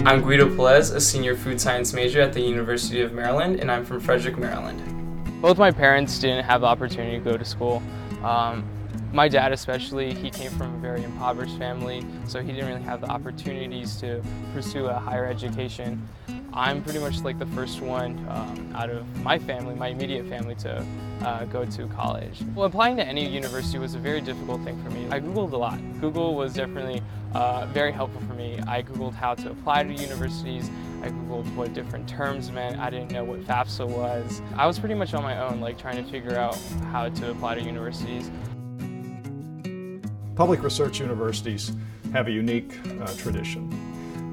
I'm Guido Pelez, a senior food science major at the University of Maryland, and I'm from Frederick, Maryland. Both my parents didn't have the opportunity to go to school. My dad especially, he came from a very impoverished family, so he didn't really have the opportunities to pursue a higher education. I'm pretty much like the first one out of my family, my immediate family, to go to college. Well, applying to any university was a very difficult thing for me. I Googled a lot. Google was definitely very helpful for me. I Googled how to apply to universities. I Googled what different terms meant. I didn't know what FAFSA was. I was pretty much on my own, like trying to figure out how to apply to universities. Public research universities have a unique tradition.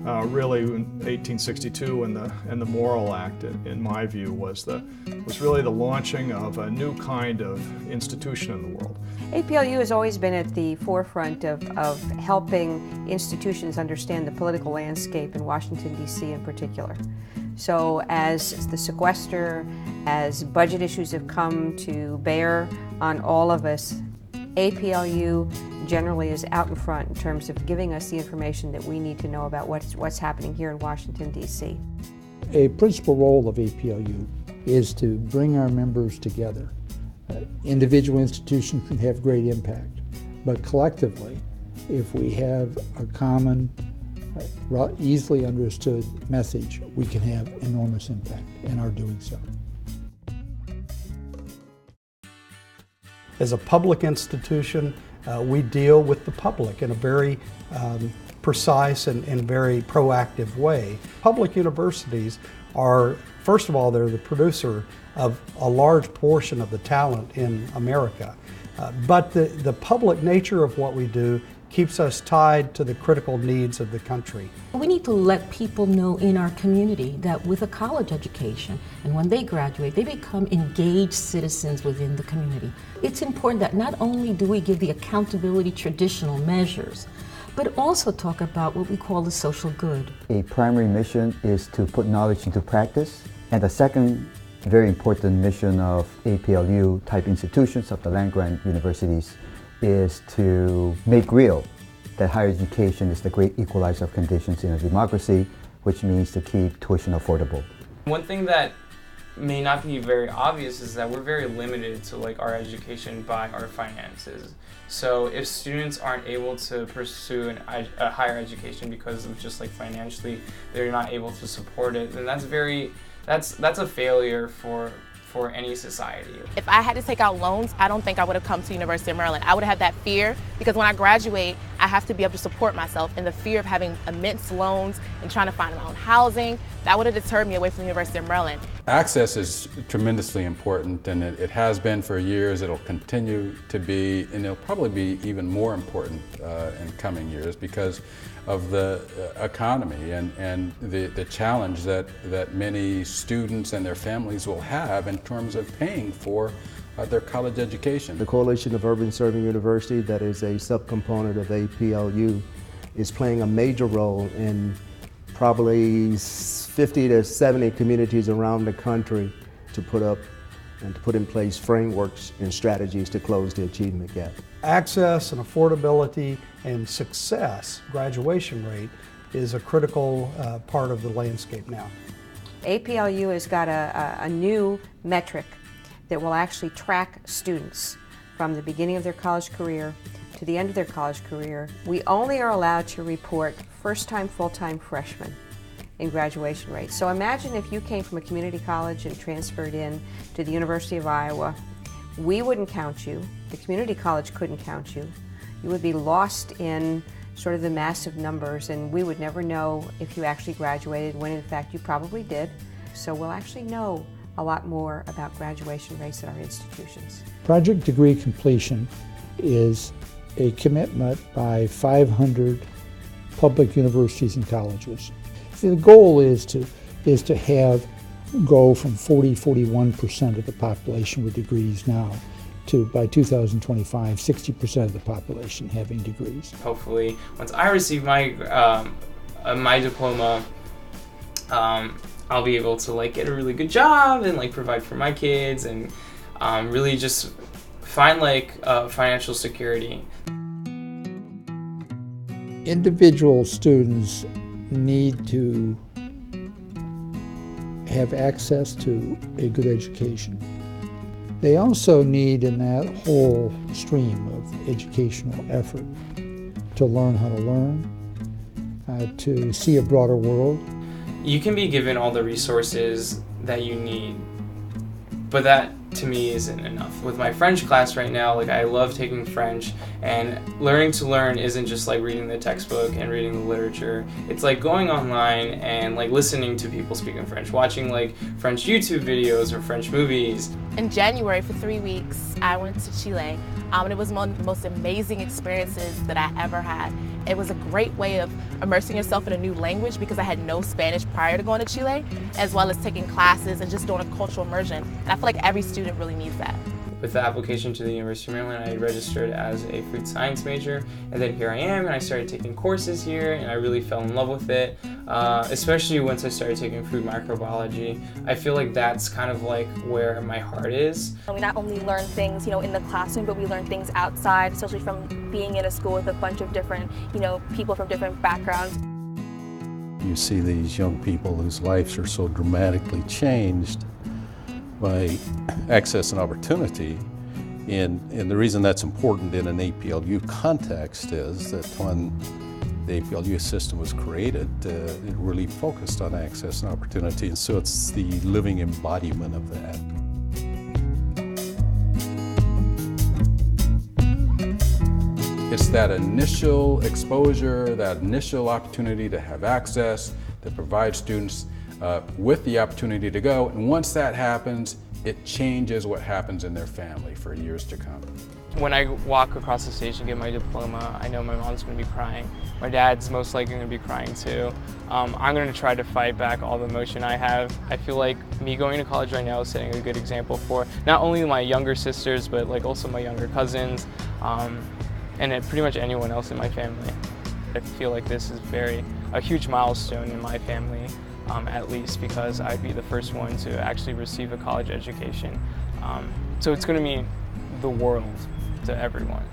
Really, in 1862, and the Morrill Act, in my view, was really the launching of a new kind of institution in the world. APLU has always been at the forefront of helping institutions understand the political landscape in Washington, D.C. in particular. So as the sequester, as budget issues have come to bear on all of us, APLU generally is out in front in terms of giving us the information that we need to know about what's happening here in Washington, D.C. A principal role of APLU is to bring our members together. Individual institutions can have great impact, but collectively, if we have a common, easily understood message, we can have enormous impact and are doing so. As a public institution, we deal with the public in a very precise and very proactive way. Public universities are, first of all, they're the producer of a large portion of the talent in America. But the public nature of what we do keeps us tied to the critical needs of the country. We need to let people know in our community that with a college education, and when they graduate, they become engaged citizens within the community. It's important that not only do we give the accountability traditional measures, but also talk about what we call the social good. A primary mission is to put knowledge into practice, and the second very important mission of APLU type institutions, of the land-grant universities, is to make real that higher education is the great equalizer of conditions in a democracy, which means to keep tuition affordable. One thing that may not be very obvious is that we're very limited to like our education by our finances. So if students aren't able to pursue a higher education because of just like financially they're not able to support it, then that's a failure for any society. If I had to take out loans, I don't think I would have come to University of Maryland. I would have had that fear because when I graduate, I have to be able to support myself, and the fear of having immense loans and trying to find my own housing, that would have deterred me away from the University of Maryland. Access is tremendously important, and it has been for years. It'll continue to be, and it'll probably be even more important in coming years because of the economy and the challenge that many students and their families will have in terms of paying for their college education. The Coalition of Urban Serving University, that is a subcomponent of APLU, is playing a major role in probably 50 to 70 communities around the country to put up and to put in place frameworks and strategies to close the achievement gap. Access and affordability and success, graduation rate, is a critical part of the landscape now. APLU has got a new metric that will actually track students from the beginning of their college career to the end of their college career. We only are allowed to report first-time, full-time freshmen in graduation rates. So imagine if you came from a community college and transferred in to the University of Iowa. We wouldn't count you. The community college couldn't count you. You would be lost in sort of the massive numbers, and we would never know if you actually graduated, when in fact you probably did. So we'll actually know a lot more about graduation rates at our institutions. Project degree completion is a commitment by 500 public universities and colleges. See, the goal is to go from 41% of the population with degrees now to, by 2025, 60% of the population having degrees. Hopefully, once I receive my diploma, I'll be able to like get a really good job and like provide for my kids and really just find like financial security. Individual students need to have access to a good education. They also need, in that whole stream of educational effort, to learn how to learn, to see a broader world. You can be given all the resources that you need, but that to me isn't enough. With my French class right now, like, I love taking French, and learning to learn isn't just like reading the textbook and reading the literature. It's like going online and like listening to people speaking French, watching like French YouTube videos or French movies. In January, for 3 weeks, I went to Chile, and it was one of the most amazing experiences that I ever had. It was a great way of immersing yourself in a new language because I had no Spanish prior to going to Chile, as well as taking classes and just doing a cultural immersion. And I feel like every student really needs that. With the application to the University of Maryland, I registered as a food science major, and then here I am, and I started taking courses here, and I really fell in love with it, especially once I started taking food microbiology. I feel like that's kind of like where my heart is. We not only learn things, in the classroom, but we learn things outside, especially from being in a school with a bunch of different, people from different backgrounds. You see these young people whose lives are so dramatically changed by access and opportunity, and the reason that's important in an APLU context is that when the APLU system was created, it really focused on access and opportunity, and so it's the living embodiment of that. It's that initial exposure, that initial opportunity to have access, that provides students with the opportunity to go, and once that happens, it changes what happens in their family for years to come. When I walk across the stage and get my diploma, I know my mom's going to be crying. My dad's most likely going to be crying too. I'm going to try to fight back all the emotion I have. I feel like me going to college right now is setting a good example for not only my younger sisters, but like also my younger cousins, and pretty much anyone else in my family. I feel like this is a huge milestone in my family, at least because I'd be the first one to actually receive a college education. So it's going to mean the world to everyone.